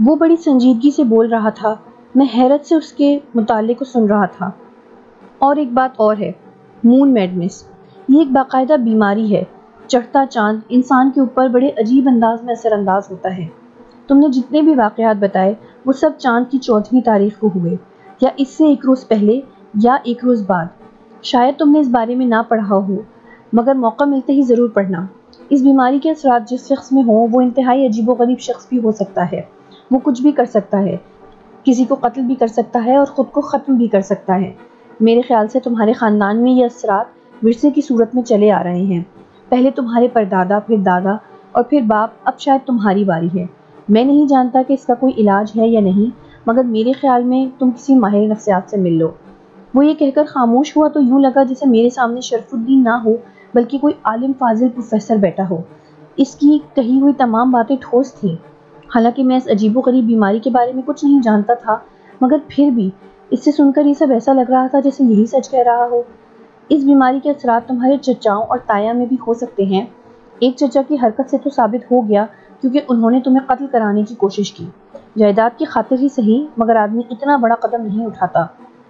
وہ بڑی سنجیدگی سے بول رہا تھا۔ میں حیرت سے اس کے مطالعے کو سن رہا تھا۔ اور ایک بات اور ہے، مون میڈنس، یہ ایک باقاعدہ بیماری ہے۔ چڑھتا چاند انسان کے اوپر بڑے عجیب انداز میں اثر انداز ہوتا ہے۔ تم نے جتنے بھی واقعات بتائے وہ سب چاند کی 14ویں تاریخ کو ہوئے، یا اس سے ایک روز پہلے یا ایک روز بعد۔ شاید تم نے اس بارے میں نہ پڑھا ہو، مگر موقع ملتے ہی ضرور پڑھنا۔ اس بیماری کے اثرات جس شخص میں ہوں وہ انتہائی عجیب و غریب شخص بھی ہو سکتا ہے۔ وہ کچھ بھی کر سکتا ہے، کسی کو قتل بھی کر سکتا ہے اور خود کو ختم بھی کر سکتا ہے۔ میرے خیال سے تمہارے خاندان میں یہ اثرات ورثے کی صورت میں چلے آ رہے ہیں۔ پہلے تمہارے پردادا، پھر دادا اور پھر باپ، اب شاید تمہاری باری ہے۔ میں نہیں جانتا کہ اس کا کوئی علاج ہے یا نہیں، مگر میرے خیال میں تم کسی ماہر نفسیات سے مل لو۔ وہ یہ کہہ کر خاموش ہوا تو یوں لگا جیسے میرے سامنے شرف الدین نہ ہو بلکہ کوئی عالم فاضل پروفیسر بیٹھا ہو۔ اس کی کہی ہوئی تمام باتیں ٹھوس تھیں۔ حالانکہ میں اس عجیب و غریب بیماری کے بارے میں کچھ نہیں جانتا تھا، مگر پھر بھی اس سے سن کر یہ سب ایسا لگ رہا تھا جیسے یہی سچ کہہ رہا ہو۔ اس بیماری کے اثرات تمہارے چچاؤں اور تایا میں بھی ہو سکتے ہیں۔ ایک چچا کی حرکت سے تو ثابت ہو گیا کیونکہ انہوں نے تمہیں قتل کرانے کی کوشش کی۔ جائیداد کی خاطر ہی صحیح، مگر آدمی اتنا بڑا قدم نہیں اٹھاتا۔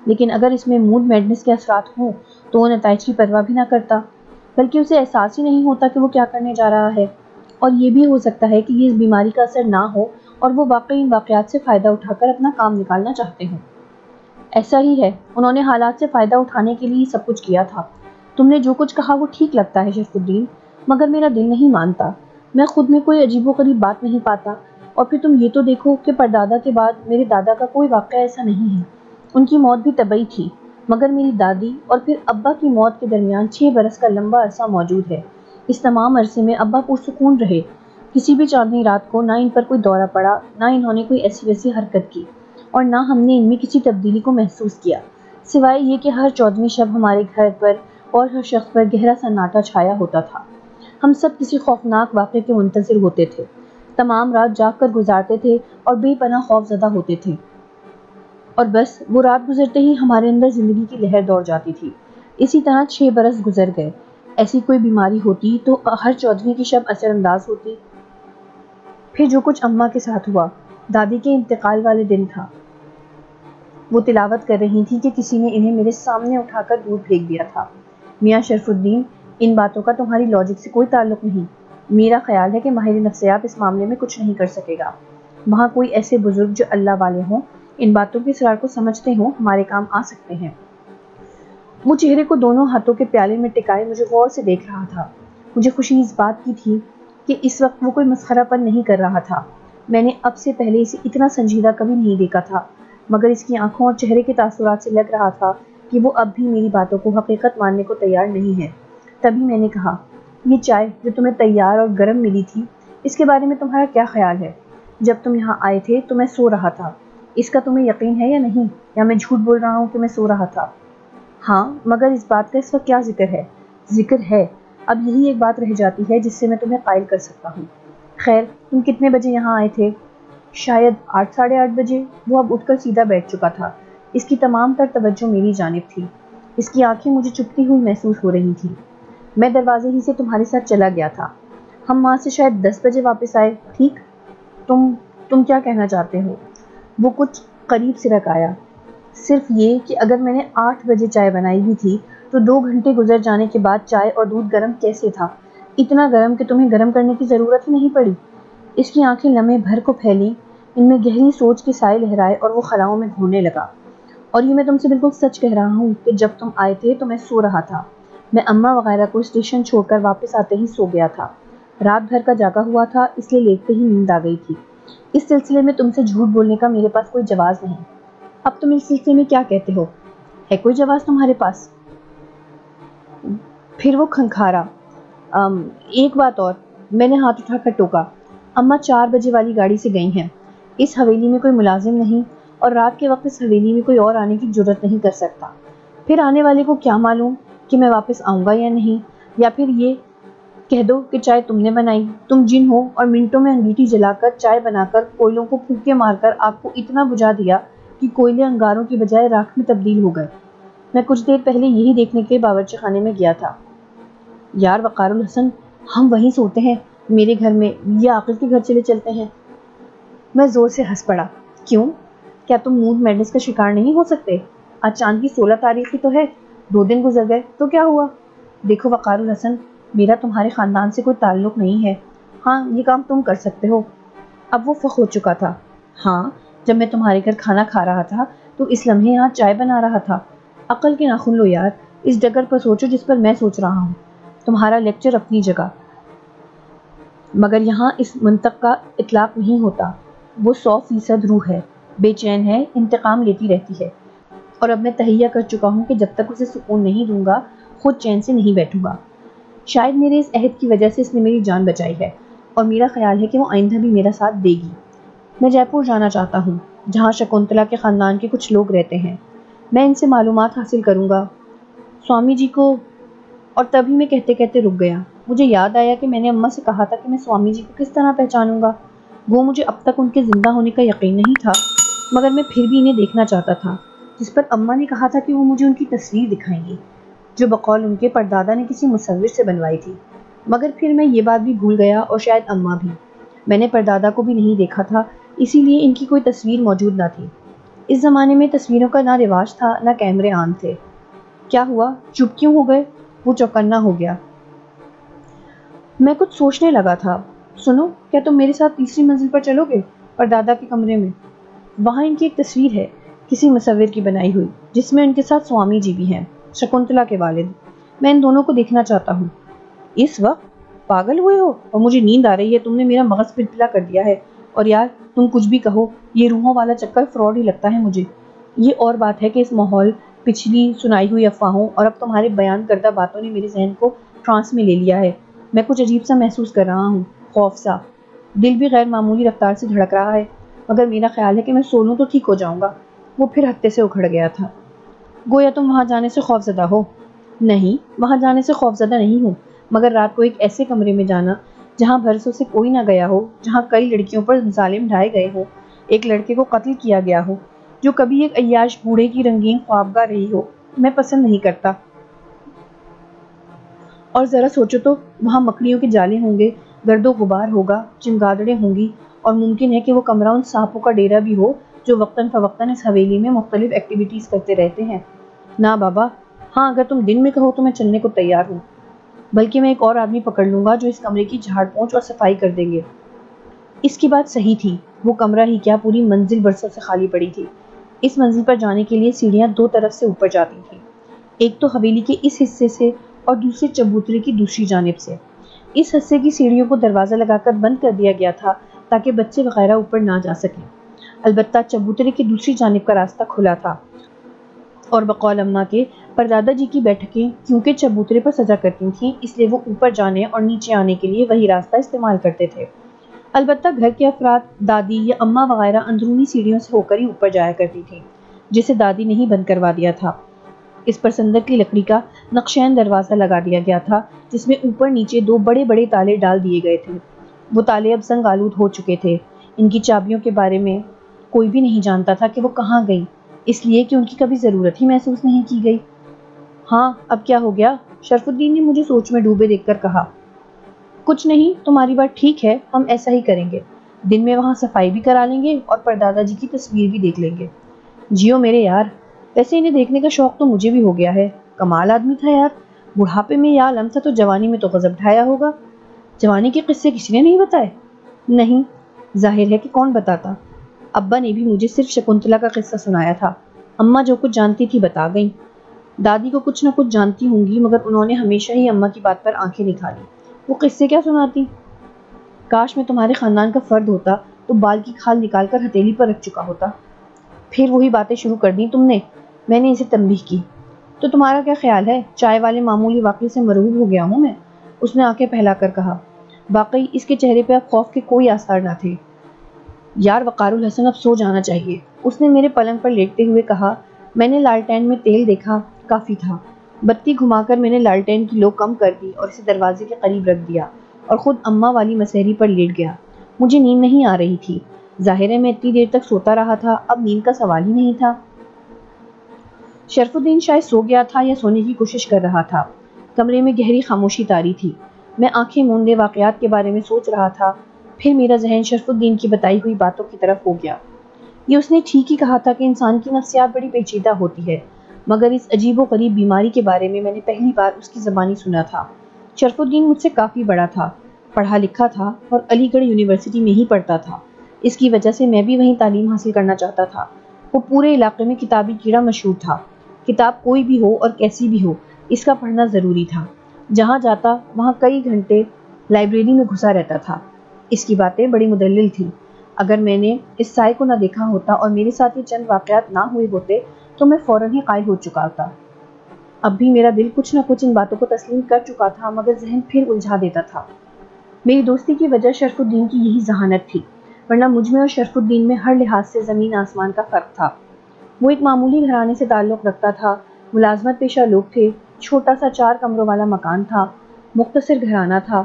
لیکن اگر اس میں موڈ میڈنس کے اثرات ہوں تو وہ نتائج کی پرواہ بھی نہ کرتا، بلکہ اسے احساس ہی نہیں ہوتا کہ وہ کیا کرنے جا رہا ہے۔ اور یہ بھی ہو سکتا ہے کہ یہ اس بیماری کا اثر نہ ہو اور وہ واقعی ان واقعات سے فائدہ اٹھا کر اپنا کام نکالنا چاہتے ہوں۔ ایسا ہی ہے، انہوں نے حالات سے فائدہ اٹھانے کے لیے سب کچھ کیا تھا۔ تم نے جو کچھ کہا وہ ٹھیک لگتا ہے شرف الدین، مگر میرا دل نہیں مانتا۔ میں خود میں کوئی عجیب و غریب بات نہیں پاتا۔ اور پھر تم یہ تو دیکھو کہ پردادا کے بعد میرے دادا کا کوئی واقعہ ایسا نہیں ہے۔ ان کی موت بھی طبعی تھی، مگر میری دادی اور پھر ابا کی موت کے درمیان 6 برس کا لمبا عرصہ موجود ہے۔ اس تمام عرصے میں ابا پرسکون رہے۔ کسی بھی چاندنی رات کو نہ ان پر کوئی دورہ پڑا، نہ انہوں نے کوئی ایسی ویسی حرکت کی، اور نہ ہم نے ان میں کسی تبدیلی کو محسوس کیا، سوائے یہ کہ ہر 14ویں شب ہمارے گھر پر اور ہر شخص پر گہرا سناٹا چھایا ہوتا تھا۔ ہم سب کسی خوفناک واقعے کے منتظر ہوتے تھے، تمام رات جاگ کر گزارتے تھے اور بے پناہ خوف زدہ ہوتے تھے، اور بس وہ رات گزرتے ہی ہمارے اندر زندگی کی لہر دوڑ جاتی تھی۔ اسی طرح 6 برس گزر گئے۔ ایسی کوئی بیماری ہوتی تو ہر 14ویں کی شب اثر انداز ہوتی۔ پھر جو کچھ اماں کے ساتھ ہوا، دادی کے انتقال والے دن تھا۔ وہ تلاوت کر رہی تھی کہ کسی نے انہیں میرے سامنے اٹھا کر دور پھینک دیا تھا۔ میاں شرف الدین، ان باتوں کا تمہاری لاجک سے کوئی تعلق نہیں۔ میرا خیال ہے کہ ماہر نفسیات اس معاملے میں کچھ نہیں کر سکے گا۔ وہاں کوئی ایسے بزرگ جو اللہ والے ہوں، ان باتوں کے اسرار کو سمجھتے ہوں، ہمارے کام آ سکتے ہیں۔ وہ چہرے کو دونوں ہاتھوں کے پیالے میں ٹکائے مجھے غور سے دیکھ رہا تھا۔ مجھے خوشی اس بات کی تھی کہ اس وقت وہ کوئی مسخرہ پن نہیں کر رہا تھا۔ میں نے اب سے پہلے اسے اتنا سنجیدہ کبھی نہیں دیکھا تھا، مگر اس کی آنکھوں اور چہرے کے تاثرات سے لگ رہا تھا کہ وہ اب بھی میری باتوں کو حقیقت ماننے کو تیار نہیں ہے۔ تبھی میں نے کہا، یہ چائے جو تمہیں تیار اور گرم ملی تھی، اس کے بارے میں تمہارا کیا خیال ہے؟ جب تم یہاں آئے تھے تو میں سو رہا تھا۔ اس کا تمہیں یقین ہے یا نہیں، یا میں جھوٹ بول رہا ہوں کہ میں سو رہا تھا؟ ہاں، مگر اس بات کا اس وقت کیا ذکر ہے؟ ذکر ہے، اب یہی ایک بات رہ جاتی ہے جس سے میں تمہیں قائل کر سکتا ہوں۔ خیر، تم کتنے بجے یہاں آئے تھے؟ شاید 8 ساڑھے 8 بجے۔ وہ اب اٹھ کر سیدھا بیٹھ چکا تھا۔ اس کی تمام تر توجہ میری جانب تھی۔ اس کی آنکھیں مجھے چپتی ہوئی محسوس ہو رہی تھیں۔ میں دروازے ہی سے تمہارے ساتھ چلا گیا تھا۔ ہم وہاں سے شاید 10 بجے واپس آئے، ٹھیک؟ تم کیا کہنا چاہتے ہو؟ وہ کچھ قریب سرک آیا۔ صرف یہ کہ اگر میں نے 8 بجے چائے بنائی بھی تھی تو 2 گھنٹے گزر جانے کے بعد چائے اور دودھ گرم کیسے تھا؟ اتنا گرم کہ تمہیں گرم کرنے کی ضرورت ہی نہیں پڑی۔ اس کی آنکھیں لمحے بھر کو پھیلیں، ان میں گہری سوچ کے سائے لہرائے اور وہ خلاؤں میں گھورنے لگا۔ اور یہ میں تم سے بالکل سچ کہہ رہا ہوں کہ جب تم آئے تھے تو میں سو رہا تھا۔ میں اماں وغیرہ کو اسٹیشن چھوڑ کر واپس آتے ہی سو گیا تھا۔ رات بھر کا جاگا ہوا تھا، اس لیے لیٹتے ہی نیند آ گئی تھی۔ اس سلسلے میں تم سے جھوٹ بولنے کا میرے پاس کوئی جواز نہیں۔ اب تم اس سلسلے میں کیا کہتے ہو؟ ہے کوئی جواز تمہارے پاس؟ پھر وہ کھنکھارا۔ ایک بات اور، میں نے ہاتھ اٹھا کر ٹوکا۔ اماں 4 بجے والی گاڑی سے گئی ہیں۔ اس حویلی میں کوئی ملازم نہیں، اور رات کے وقت اس حویلی میں کوئی اور آنے کی جرات نہیں کر سکتا۔ پھر آنے والے کو کیا معلوم کہ میں واپس آؤں گا یا نہیں، یا پھر یہ کہہ دو کہ چائے تم نے بنائی، تم جن ہو اور منٹوں میں انگیٹھی جلا کر، چائے بنا کر، کوئلوں کو پھونکے مار کر آگ کو اتنا بجھا دیا کہ کوئلے انگاروں کی بجائے راکھ میں تبدیل ہو گئے۔ میں کچھ دیر پہلے یہی دیکھنے کے لیے باورچی خانے میں گیا تھا۔ یار وقار الحسن، ہم وہیں سوتے ہیں، میرے گھر میں، یا عاقل کے گھر چلے چلتے ہیں۔ میں زور سے ہنس پڑا۔ کیوں؟ کیا تم مون میڈنس کا شکار نہیں ہو سکتے؟ آج چاند کی 16 تاریخ ہی تو ہے، 2 دن گزر گئے تو کیا ہوا؟ دیکھو وقار الحسن، میرا تمہارے خاندان سے کوئی تعلق نہیں ہے۔ ہاں، یہ کام تم کر سکتے ہو۔ اب وہ فخر ہو چکا تھا۔ ہاں، جب میں تمہارے گھر کھانا کھا رہا تھا تو اس لمحے یہاں چائے بنا رہا تھا۔ عقل کے ناخن لو یار، اس ڈگر پر سوچو جس پر میں سوچ رہا ہوں۔ تمہارا لیکچر اپنی جگہ، مگر یہاں اس منطق کا اطلاق نہیں ہوتا۔ وہ 100% روح ہے، بے چین ہے، انتقام لیتی رہتی ہے، اور اب میں تہیہ کر چکا ہوں کہ جب تک اسے سکون نہیں دوں گا خود چین سے نہیں بیٹھوں گا۔ شاید میرے اس عہد کی وجہ سے اس نے میری جان بچائی ہے، اور میرا خیال ہے کہ وہ آئندہ بھی میرا ساتھ دے گی۔ میں جے پور جانا چاہتا ہوں، جہاں شکنتلا کے خاندان کے کچھ لوگ رہتے ہیں۔ میں ان سے معلومات حاصل کروں گا۔ سوامی جی کو، اور تبھی میں کہتے کہتے رک گیا۔ مجھے یاد آیا کہ میں نے اماں سے کہا تھا کہ میں سوامی جی کو کس طرح پہچانوں گا۔ وہ مجھے اب تک ان کے زندہ ہونے کا یقین نہیں تھا، مگر میں پھر بھی انہیں دیکھنا چاہتا تھا، جس پر اماں نے کہا تھا کہ وہ مجھے ان کی تصویر دکھائیں گی، جو بقول ان کے پردادا نے کسی مصور سے بنوائی تھی۔ مگر پھر میں یہ بات بھی بھول گیا، اور شاید اماں بھی۔ میں نے پردادا کو بھی نہیں دیکھا تھا، اسی لیے ان کی کوئی تصویر موجود نہ تھی۔ اس زمانے میں تصویروں کا نہ رواج تھا، نہ کیمرے عام تھے۔ کیا ہوا؟ چپ کیوں ہو گئے؟ وہ چوکنا ہو گیا۔ میں کچھ سوچنے لگا تھا۔ سنو، کیا تم میرے ساتھ 3ری منزل پر چلو گے؟ پردادا کے کمرے میں۔ وہاں ان کی ایک تصویر ہے، کسی مصور کی بنائی ہوئی، جس میں ان کے ساتھ سوامی جی بھی ہیں، شکنتلا کے والد۔ میں ان دونوں کو دیکھنا چاہتا ہوں۔ اس وقت؟ پاگل ہوئے ہو؟ اور مجھے نیند آ رہی ہے، تم نے میرا مغز پلپلا کر دیا ہے۔ اور یار، تم کچھ بھی کہو، یہ روحوں والا چکر فراڈ ہی لگتا ہے مجھے۔ یہ اور بات ہے کہ اس ماحول، پچھلی سنائی ہوئی افواہوں اور اب تمہارے بیان کردہ باتوں نے میرے ذہن کو ٹرانس میں لے لیا ہے۔ میں کچھ عجیب سا محسوس کر رہا ہوں، خوف سا۔ دل بھی غیر معمولی رفتار سے دھڑک رہا ہے، مگر میرا خیال ہے کہ میں سو لوں تو ٹھیک ہو جاؤں گا۔ وہ پھر ہتے سے اکھڑ گیا تھا۔ گویا تم وہاں جانے سے خوف زدہ ہو؟ نہیں، وہاں جانے سے خوف زدہ نہیں ہوں، مگر رات کو ایک ایسے کمرے میں جانا جہاں برسوں سے کوئی نہ گیا ہو، جہاں کئی لڑکیوں پر ظالم ڈھائے گئے ہوں، ایک لڑکے کو قتل کیا گیا ہو، جو کبھی ایک عیاش بوڑھے کی رنگین خوابگاہ رہی ہو، میں پسند نہیں کرتا۔ اور ذرا سوچو تو، وہاں مکڑیوں کے جالے ہوں گے، گرد و غبار ہوگا، چمگادڑیں ہوں گی، اور ممکن ہے کہ وہ کمرہ ان سانپوں کا ڈیرا بھی ہو جو وقتاً فوقتاً اس حویلی میں مختلف ایکٹیویٹیز کرتے رہتے ہیں۔ نہ بابا، ہاں اگر تم دن میں کہو تو میں چلنے کو تیار ہوں، بلکہ میں ایک اور آدمی پکڑ لوں گا جو اس کمرے کی جھاڑ پونچھ اور صفائی کر دیں گے۔ اس کی بات صحیح تھی، وہ کمرہ ہی کیا پوری منزل برسوں سے خالی پڑی تھی۔ اس منزل پر جانے کے لیے سیڑھیاں 2 طرف سے اوپر جاتی تھیں، ایک تو حویلی کے اس حصے سے اور دوسری چبوترے کی دوسری جانب سے۔ اس حصے کی سیڑھیوں کو دروازہ لگا کر بند کر دیا گیا تھا تاکہ بچے وغیرہ اوپر نہ جا سکیں۔ البتہ چبوترے کی دوسری جانب کا راستہ کھلا تھا، اور بقول اماں کے پردادا جی کی بیٹھکیں کیونکہ چبوترے پر سجا کرتی تھیں، اس لیے وہ اوپر جانے اور نیچے آنے کے لیے وہی راستہ استعمال کرتے تھے۔ البتہ گھر کے افراد، دادی یا اماں وغیرہ اندرونی سیڑھیوں سے ہو کر ہی اوپر جایا کرتی تھیں، جسے دادی نے ہی بند کروا دیا تھا۔ اس پر صندوق کی لکڑی کا نقشین دروازہ لگا دیا گیا تھا، جس میں اوپر نیچے 2 بڑے بڑے تالے ڈال دیے گئے تھے۔ وہ تالے اب زنگ آلود ہو چکے تھے۔ ان کی چابیوں کے بارے میں کوئی بھی نہیں جانتا تھا کہ وہ کہاں گئیں، اس لیے کہ ان کی کبھی ضرورت ہی محسوس نہیں کی گئی۔ ہاں، اب کیا ہو گیا؟ شرف الدین نے مجھے سوچ میں ڈوبے دیکھ کر کہا۔ کچھ نہیں، تمہاری بات ٹھیک ہے، ہم ایسا ہی کریں گے۔ دن میں وہاں صفائی بھی کرا لیں گے اور پردادا جی کی تصویر بھی دیکھ لیں گے۔ جیو میرے یار، ویسے انہیں دیکھنے کا شوق تو مجھے بھی ہو گیا ہے۔ کمال آدمی تھا یار، بڑھاپے میں یہ عالم تھا تو جوانی میں تو غضب ڈھایا ہوگا۔ جوانی کے قصے کسی نے نہیں بتائے؟ نہیں، ظاہر ہے کہ کون بتاتا۔ ابا نے بھی مجھے صرف شکنتلا کا قصہ سنایا تھا، اماں جو کچھ جانتی تھی بتا گئیں۔ دادی کو کچھ نہ کچھ جانتی ہوں گی، مگر انہوں نے ہمیشہ ہی اماں کی بات پر آنکھیں نکالی۔ وہ قصے کیا سناتی؟ کاش میں تمہارے خاندان کا فرد ہوتا تو بال کی کھال نکال کر ہتھیلی پر رکھ چکا ہوتا۔ پھر وہی باتیں شروع کر دیں تم نے، میں نے اسے تنبیہ کی۔ تو تمہارا کیا خیال ہے؟ چائے والے معمولی واقعے سے مرعوب ہو گیا ہوں میں، اس نے آنکھیں پھیلا کر کہا۔ واقعی اس کے چہرے پہ اب خوف کے کوئی آثار نہ تھے۔ یار وقار الحسن، اب سو جانا چاہیے، اس نے میرے پلنگ پر لیٹتے ہوئے کہا۔ میں نے لالٹین میں تیل دیکھا، کافی تھا۔ بتی گھما کر میں نے لالٹین کی لو کم کر دی اور اسے دروازے کے قریب رکھ دیا، اور خود اماں والی مسہری پر لیٹ گیا۔ مجھے نیند نہیں آ رہی تھی، ظاہر ہے میں اتنی دیر تک سوتا رہا تھا، اب نیند کا سوال ہی نہیں تھا۔ شرف الدین شاید سو گیا تھا یا سونے کی کوشش کر رہا تھا۔ کمرے میں گہری خاموشی طاری تھی۔ میں آنکھیں موندے واقعات کے بارے میں سوچ رہا تھا پھر میرا ذہن شرف الدین کی بتائی ہوئی باتوں کی طرف ہو گیا۔ یہ اس نے ٹھیک ہی کہا تھا کہ انسان کی نفسیات بڑی پیچیدہ ہوتی ہے، مگر اس عجیب و غریب بیماری کے بارے میں نے پہلی بار اس کی زبانی سنا تھا۔ شرف الدین مجھ سے کافی بڑا تھا، پڑھا لکھا تھا اور علی گڑھ یونیورسٹی میں ہی پڑھتا تھا۔ اس کی وجہ سے میں بھی وہیں تعلیم حاصل کرنا چاہتا تھا۔ وہ پورے علاقے میں کتابی کیڑا مشہور تھا۔ کتاب کوئی بھی ہو اور کیسی بھی ہو، اس کا پڑھنا ضروری تھا۔ جہاں جاتا وہاں کئی گھنٹے لائبریری میں گھسا رہتا تھا۔ اس کی باتیں بڑی مدلل تھیں۔ اگر میں نے اس سائے کو نہ دیکھا ہوتا اور میرے ساتھ یہ چند واقعات نہ ہوئے ہوتے تو میں فوراً ہی قائل ہو چکا تھا۔ اب بھی میرا دل کچھ نہ کچھ ان باتوں کو تسلیم کر چکا تھا، مگر ذہن پھر الجھا دیتا تھا۔ میری دوستی کی وجہ شرف الدین کی یہی ذہانت تھی، ورنہ مجھ میں اور شرف الدین میں ہر لحاظ سے زمین آسمان کا فرق تھا۔ وہ ایک معمولی گھرانے سے تعلق رکھتا تھا، ملازمت پیشہ لوگ تھے، چھوٹا سا 4 کمروں والا مکان تھا، مختصر گھرانہ تھا،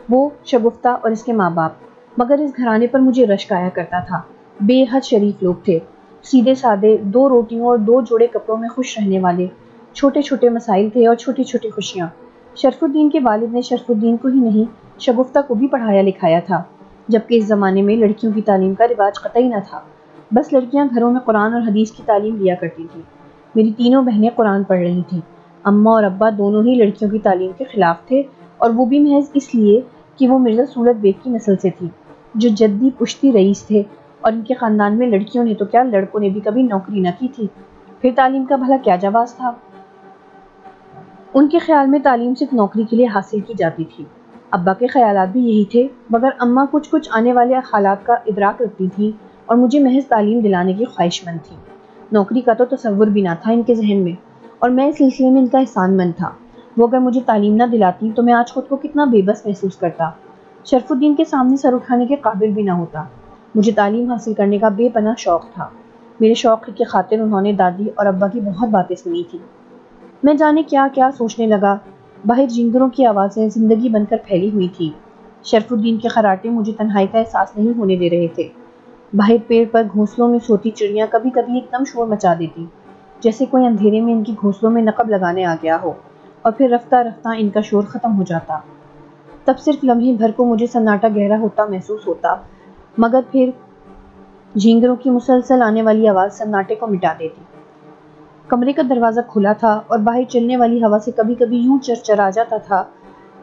وہ شگفتہ اور اس کے ماں باپ۔ مگر اس گھرانے پر مجھے رشک آیا کرتا تھا۔ بے حد شریف لوگ تھے، سیدھے سادے، 2 روٹیوں اور 2 جوڑے کپڑوں میں خوش رہنے والے۔ چھوٹے چھوٹے مسائل تھے اور چھوٹی چھوٹی خوشیاں۔ شرف الدین کے والد نے شرف الدین کو ہی نہیں، شگفتہ کو بھی پڑھایا لکھایا تھا، جبکہ اس زمانے میں لڑکیوں کی تعلیم کا رواج قطعی نہ تھا۔ بس لڑکیاں گھروں میں قرآن اور حدیث کی تعلیم لیا کرتی تھیں۔ میری تینوں بہنیں قرآن پڑھ رہی تھیں۔ اماں اور ابا دونوں ہی لڑکیوں کی تعلیم کے خلاف تھے، اور وہ بھی محض اس لیے کہ وہ مرزا سولت بیگ کی نسل سے تھی، جو جدی پشتی رئیس تھے، اور ان کے خاندان میں لڑکیوں نے تو کیا، لڑکوں نے بھی کبھی نوکری نہ کی تھی۔ پھر تعلیم کا بھلا کیا جواز تھا؟ ان کے خیال میں تعلیم صرف نوکری کے لیے حاصل کی جاتی تھی۔ ابا کے خیالات بھی یہی تھے، مگر اماں کچھ آنے والے حالات کا ادراک رکھتی تھیں اور مجھے محض تعلیم دلانے کی خواہش مند تھیں۔ نوکری کا تو تصور بھی نہ تھا ان کے ذہن میں، اور میں اس سلسلے میں ان کا احسان مند تھا۔ وہ اگر مجھے تعلیم نہ دلاتی تو میں آج خود کو کتنا بے بس محسوس کرتا، شرف الدین کے سامنے سر اٹھانے کے قابل بھی نہ ہوتا۔ مجھے تعلیم حاصل کرنے کا بے پناہ شوق تھا۔ میرے شوق کی خاطر انہوں نے دادی اور ابا کی بہت باتیں سنی تھی۔ میں جانے کیا کیا سوچنے لگا۔ باہر جھینگروں کی آوازیں زندگی بن کر پھیلی ہوئی تھی۔ شرف الدین کے خراٹے مجھے تنہائی کا احساس نہیں ہونے دے رہے تھے۔ باہر پیڑ پر گھونسلوں میں سوتی چڑیاں کبھی کبھی ایک دم شور مچا دیتی، جیسے کوئی اندھیرے میں ان کی گھونسلوں میں نقب لگانے آ گیا ہو، اور پھر رفتہ رفتہ ان کا شور ختم ہو جاتا۔ تب صرف لمحے بھر کو مجھے سناٹا گہرا ہوتا محسوس ہوتا، مگر پھر جھینگروں کی مسلسل آنے والی آواز سناٹے کو مٹا دیتی۔ کمرے کا دروازہ کھلا تھا اور باہر چلنے والی ہوا سے کبھی کبھی یوں چرچرا جاتا تھا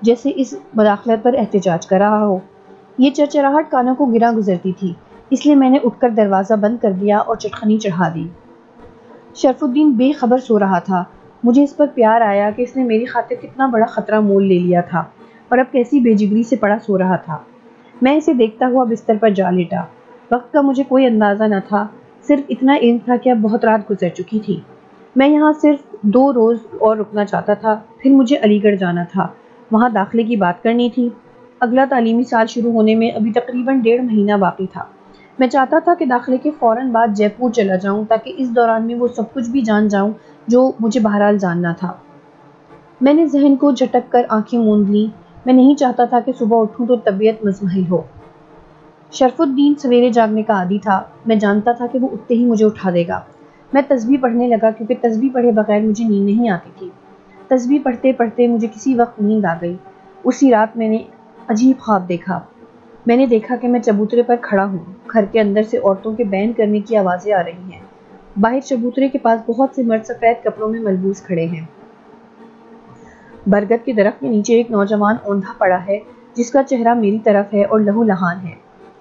جیسے اس مداخلت پر احتجاج کر رہا ہو۔ یہ چرچراہٹ کانوں کو گرا گزرتی تھی، اس لیے میں نے اٹھ کر دروازہ بند کر دیا اور چٹخنی چڑھا دی۔ شرف الدین بے خبر سو رہا تھا۔ مجھے اس پر پیار آیا کہ اس نے میری خاطر کتنا بڑا خطرہ مول لے لیا تھا، اور اب کیسی بے جگری سے پڑا سو رہا تھا۔ میں اسے دیکھتا ہوا بستر پر جا لیٹا۔ وقت کا مجھے کوئی اندازہ نہ تھا، صرف اتنا علم تھا کہ اب بہت رات گزر چکی تھی۔ میں یہاں صرف 2 روز اور رکنا چاہتا تھا، پھر مجھے علی گڑھ جانا تھا، وہاں داخلے کی بات کرنی تھی۔ اگلا تعلیمی سال شروع ہونے میں ابھی تقریباً 1.5 مہینہ باقی تھا۔ میں چاہتا تھا کہ داخلے کے فوراً بعد جے پور چلا جاؤں، تاکہ اس دوران میں وہ سب کچھ بھی جان جاؤں جو مجھے بہرحال جاننا تھا۔ میں نے ذہن کو جھٹک کر آنکھیں موند لیں۔ میں نہیں چاہتا تھا کہ صبح اٹھوں تو طبیعت مزمحل ہو۔ شرف الدین سویرے جاگنے کا عادی تھا، میں جانتا تھا کہ وہ اٹھتے ہی مجھے اٹھا دے گا۔ میں تسبیح پڑھنے لگا، کیونکہ تسبیح پڑھے بغیر مجھے نیند نہیں آتی تھی۔ تسبیح پڑھتے پڑھتے مجھے کسی وقت نیند آ گئی۔ اسی رات میں نے عجیب خواب دیکھا۔ میں نے دیکھا کہ میں چبوترے پر کھڑا ہوں، گھر کے اندر سے عورتوں کے بین کرنے کی آوازیں آ رہی ہیں، باہر چبوترے کے پاس بہت سے مرد سفید کپڑوں میں ملبوس کھڑے ہیں۔ برگد کے درخت کے نیچے ایک نوجوان اوندھا پڑا ہے، جس کا چہرہ میری طرف ہے اور لہو لہان ہے۔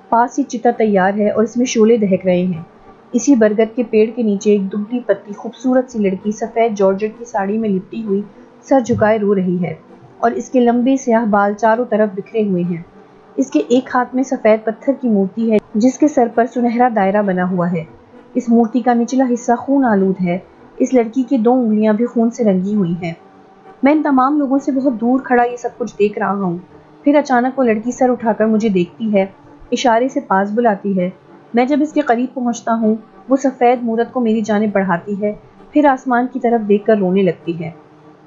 پاس ہی چتا تیار ہے اور اس میں شعلے دہک رہے ہیں۔ اسی برگد کے پیڑ کے نیچے ایک دبلی پتلی خوبصورت سی لڑکی سفید جارجٹ کی ساڑی میں لپٹی ہوئی سر جھکائے رو رہی ہے، اور اس کے لمبے سیاہ بال چاروں طرف بکھرے ہوئے ہیں۔ اس کے ایک ہاتھ میں سفید پتھر کی مورتی ہے، جس کے سر پر سنہرا دائرہ بنا ہوا ہے۔ اس مورتی کا نچلا حصہ خون آلود ہے۔ اس لڑکی کی 2 انگلیاں بھی خون سے رنگی ہوئی ہیں۔ میں ان تمام لوگوں سے بہت دور کھڑا یہ سب کچھ دیکھ رہا ہوں۔ پھر اچانک وہ لڑکی سر اٹھا کر مجھے دیکھتی ہے، اشارے سے پاس بلاتی ہے۔ میں جب اس کے قریب پہنچتا ہوں، وہ سفید مورت کو میری جانب بڑھاتی ہے، پھر آسمان کی طرف دیکھ کر رونے لگتی ہے۔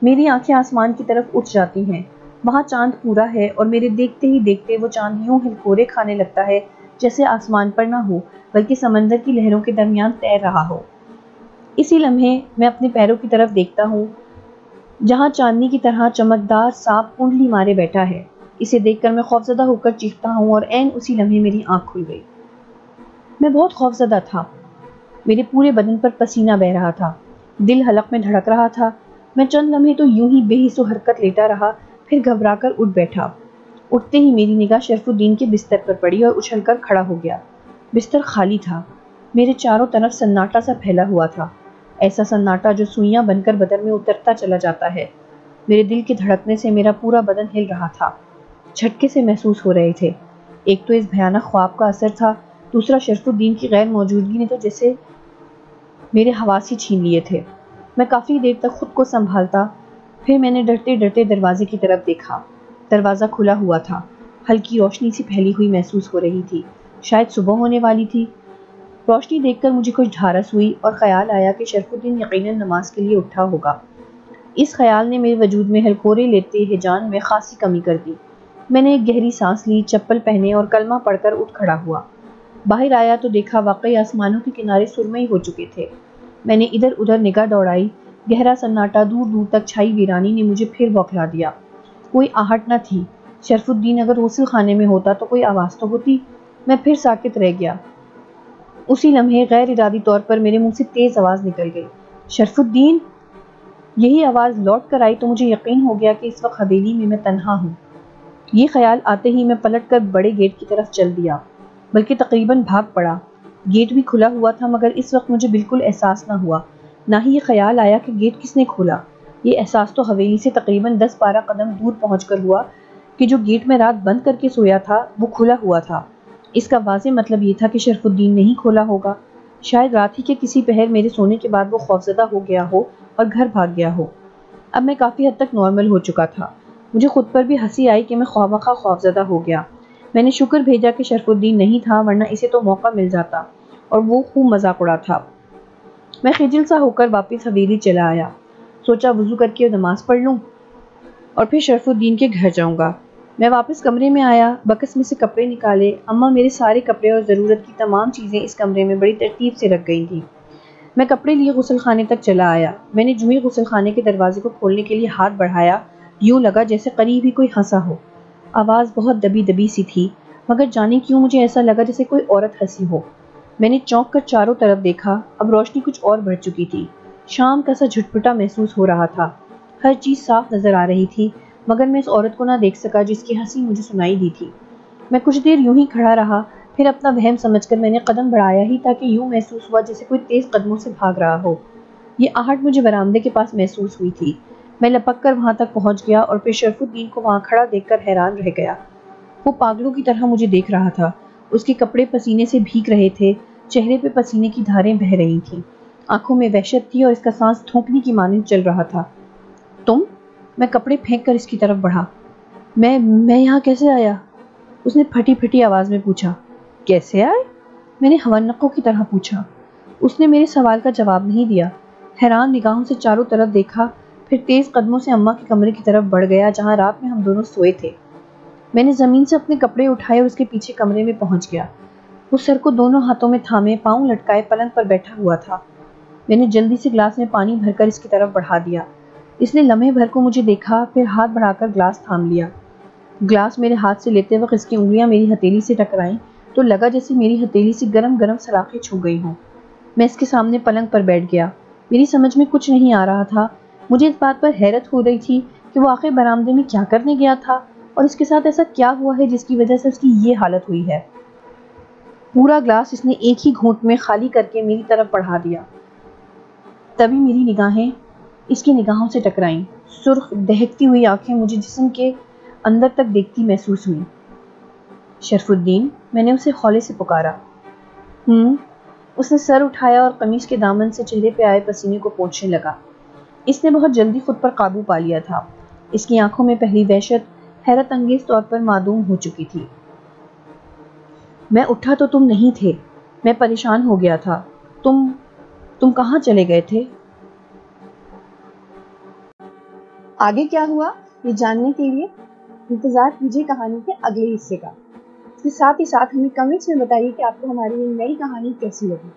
میری آنکھیں آسمان کی طرف اٹھ جاتی ہیں۔ وہاں چاند پورا ہے، اور میرے دیکھتے ہی دیکھتے وہ چاند یوں ہلکورے کھانے لگتا ہے جیسے آسمان پر نہ ہو بلکہ سمندر کی لہروں کے درمیان تیر رہا ہو۔ اسی لمحے میں اپنے پیروں کی طرف دیکھتا ہوں، جہاں چاندنی کی طرح چمکدار سانپ کنڈلی مارے بیٹھا ہے۔ اسے دیکھ کر میں خوفزدہ ہو کر چیختا ہوں اور عین اسی لمحے میری آنکھ کھل گئی۔ میں بہت خوفزدہ تھا، میرے پورے بدن پر پسینہ بہہ رہا تھا، دل حلق میں دھڑک رہا تھا۔ میں چند لمحے تو یوں ہی بے حس و حرکت لیٹا رہا، پھر گھبرا کر اٹھ بیٹھا۔ اٹھتے ہی میری نگاہ شرف الدین کے بستر پر پڑی اور اچھل کر کھڑا ہو گیا۔ بستر خالی تھا، میرے چاروں طرف سناٹا سا پھیلا ہوا تھا، ایسا سناٹا جو سوئیاں بن کر بدن میں اترتا چلا جاتا ہے۔ میرے دل کے دھڑکنے سے میرا پورا بدن ہل رہا تھا، جھٹکے سے محسوس ہو رہے تھے۔ ایک تو اس بھیانک خواب کا اثر تھا، دوسرا شرف الدین کی غیر موجودگی نے تو جیسے میرے حواس ہی چھین لیے تھے۔ میں کافی دیر تک خود کو سنبھالتا، پھر میں نے ڈرتے ڈرتے دروازے کی طرف دیکھا۔ دروازہ کھلا ہوا تھا، ہلکی روشنی سی پھیلی ہوئی محسوس ہو رہی تھی، شاید صبح ہونے والی تھی۔ روشنی دیکھ کر مجھے کچھ ڈھارس ہوئی اور خیال آیا کہ شرف الدین یقیناً نماز کے لیے اٹھا ہوگا۔ اس خیال نے میرے وجود میں ہلکورے لیتے ہیجان میں خاصی کمی کر دی۔ میں نے ایک گہری سانس لی، چپل پہنے اور کلمہ پڑھ کر اٹھ کھڑا ہوا۔ باہر آیا تو دیکھا واقعی آسمانوں کے کنارے سرمئی ہو چکے تھے۔ میں نے ادھر ادھر نگاہ دوڑائی، گہرا سناٹا دور دور تک چھائی ویرانی نے مجھے پھر بوکھلا دیا۔ کوئی آہٹ نہ تھی، شرف الدین اگر غسل خانے میں ہوتا تو کوئی آواز تو ہوتی۔ میں پھر ساکت رہ گیا۔ اسی لمحے غیر ارادی طور پر میرے منہ سے تیز آواز نکل گئی، شرف الدین! یہی آواز لوٹ کر آئی تو مجھے یقین ہو گیا کہ اس وقت حویلی میں تنہا ہوں۔ یہ خیال آتے ہی میں پلٹ کر بڑے گیٹ کی طرف چل دیا، بلکہ تقریباً بھاگ پڑا۔ گیٹ بھی کھلا ہوا تھا، مگر اس وقت مجھے بالکل احساس نہ ہوا، نہ ہی یہ خیال آیا کہ گیٹ کس نے کھولا۔ یہ احساس تو حویلی سے تقریباً 10-12 قدم دور پہنچ کر ہوا کہ جو گیٹ میں رات بند کر کے سویا تھا وہ کھلا ہوا تھا۔ اس کا واضح مطلب یہ تھا کہ شرف الدین نہیں کھولا ہوگا۔ شاید رات ہی کے کسی پہر میرے سونے کے بعد وہ خوفزدہ ہو گیا ہو اور گھر بھاگ گیا ہو۔ اب میں کافی حد تک نارمل ہو چکا تھا۔ مجھے خود پر بھی ہنسی آئی کہ میں خواہ خوفزدہ ہو گیا۔ میں نے شکر بھیجا کہ شرف الدین نہیں تھا، ورنہ اسے تو موقع مل جاتا اور وہ خوب مذاق اڑا تھا۔ میں خجل سا ہو کر واپس حویلی چلا آیا، سوچا وضو کر کے نماز پڑھ لوں اور پھر شرف الدین کے گھر جاؤں گا۔ میں واپس کمرے میں آیا، بکس میں سے کپڑے نکالے۔ اماں میرے سارے کپڑے اور ضرورت کی تمام چیزیں اس کمرے میں بڑی ترتیب سے رکھ گئی تھیں۔ میں کپڑے لیے غسل خانے تک چلا آیا۔ میں نے جوں ہی غسل خانے کے دروازے کو کھولنے کے لیے ہاتھ بڑھایا، یوں لگا جیسے قریب ہی کوئی ہنسا ہو۔ آواز بہت دبی دبی سی تھی، مگر جانے کیوں مجھے ایسا لگا جیسے کوئی عورت ہنسی ہو۔ میں نے چونک کر چاروں طرف دیکھا، اب روشنی کچھ اور بڑھ چکی تھی، شام کا سا جھٹپٹا محسوس ہو رہا تھا، ہر چیز صاف نظر آ رہی تھی، مگر میں اس عورت کو نہ دیکھ سکا جس کی ہنسی مجھے سنائی دی تھی۔ میں کچھ دیر یوں ہی کھڑا رہا، پھر اپنا وہم سمجھ کر میں نے قدم بڑھایا ہی تاکہ یوں محسوس ہوا جیسے کوئی تیز قدموں سے بھاگ رہا ہو۔ یہ آہٹ مجھے برآمدے کے پاس محسوس ہوئی تھی۔ میں لپک کر وہاں تک پہنچ گیا اور پھر شرف الدین کو وہاں کھڑا دیکھ کر حیران رہ گیا۔ وہ پاگلوں کی طرح مجھے دیکھ رہا تھا، اس کے کپڑے پسینے سے بھیگ رہے تھے، چہرے پہ پسینے کی دھاریں بہہ رہی تھیں، آنکھوں میں وحشت تھی اور اس کا سانس تھونکنے کی مانند چل رہا تھا۔ تم؟ میں کپڑے پھینک کر اس کی طرف بڑھا۔ میں یہاں کیسے آیا؟ اس نے پھٹی پھٹی آواز میں پوچھا۔ کیسے آئے؟ میں نے ہونقوں کی طرح پوچھا۔ اس نے میرے سوال کا جواب نہیں دیا، حیران نگاہوں سے چاروں طرف دیکھا، پھر تیز قدموں سے اماں کے کمرے کی طرف بڑھ گیا جہاں رات میں ہم دونوں سوئے تھے۔ میں نے زمین سے اپنے کپڑے اٹھائے اور اس کے پیچھے کمرے میں پہنچ گیا۔ وہ سر کو دونوں ہاتھوں میں تھامے، پاؤں لٹکائے پلنگ پر بیٹھا ہوا تھا۔ میں نے جلدی سے گلاس میں پانی بھر کر اس کی طرف بڑھا دیا۔ اس نے لمحے بھر کو مجھے دیکھا، پھر ہاتھ بڑھا کر گلاس تھام لیا۔ گلاس میرے ہاتھ سے لیتے وقت اس کی انگلیاں میری ہتھیلی سے ٹکرائیں تو لگا جیسے میری ہتھیلی سے گرم گرم سلاخیں چھو گئی ہوں۔ میں اس کے سامنے پلنگ پر بیٹھ گیا۔ میری سمجھ میں کچھ نہیں آ رہا تھا۔ مجھے اس بات پر حیرت ہو رہی تھی کہ وہ آخر برآمدے میں کیا کرنے گیا تھا اور اس کے ساتھ ایسا کیا ہوا ہے جس کی وجہ سے اس کی یہ حالت ہوئی ہے۔ پورا گلاس اس نے ایک ہی گھونٹ میں خالی کر کے میری طرف بڑھا دیا۔ تبھی میری نگاہیں اس کی نگاہوں سے ٹکرائیں۔ سرخ دہکتی ہوئی آنکھیں مجھے جسم کے اندر تک دیکھتی محسوس ہوئیں۔ شرف الدین، میں نے اسے ہولے سے پکارا۔ اس نے سر اٹھایا اور قمیص کے دامن سے چہرے پہ آئے پسینے کو پوچھنے لگا۔ اس نے بہت جلدی خود پر قابو پا لیا تھا۔ اس کی آنکھوں میں پہلی وحشت حیرت انگیز طور پر معدوم ہو چکی تھی۔ میں اٹھا تو تم نہیں تھے۔ میں پریشان ہو گیا تھا۔ تم کہاں چلے گئے تھے؟ آگے کیا ہوا یہ جاننے کے لیے انتظار کیجیے کہانی کے اگلے حصے کا۔ اس کے ساتھ ہی ساتھ ہمیں کمنٹس میں بتائیے کہ آپ کو ہماری یہ نئی کہانی کیسی لگی۔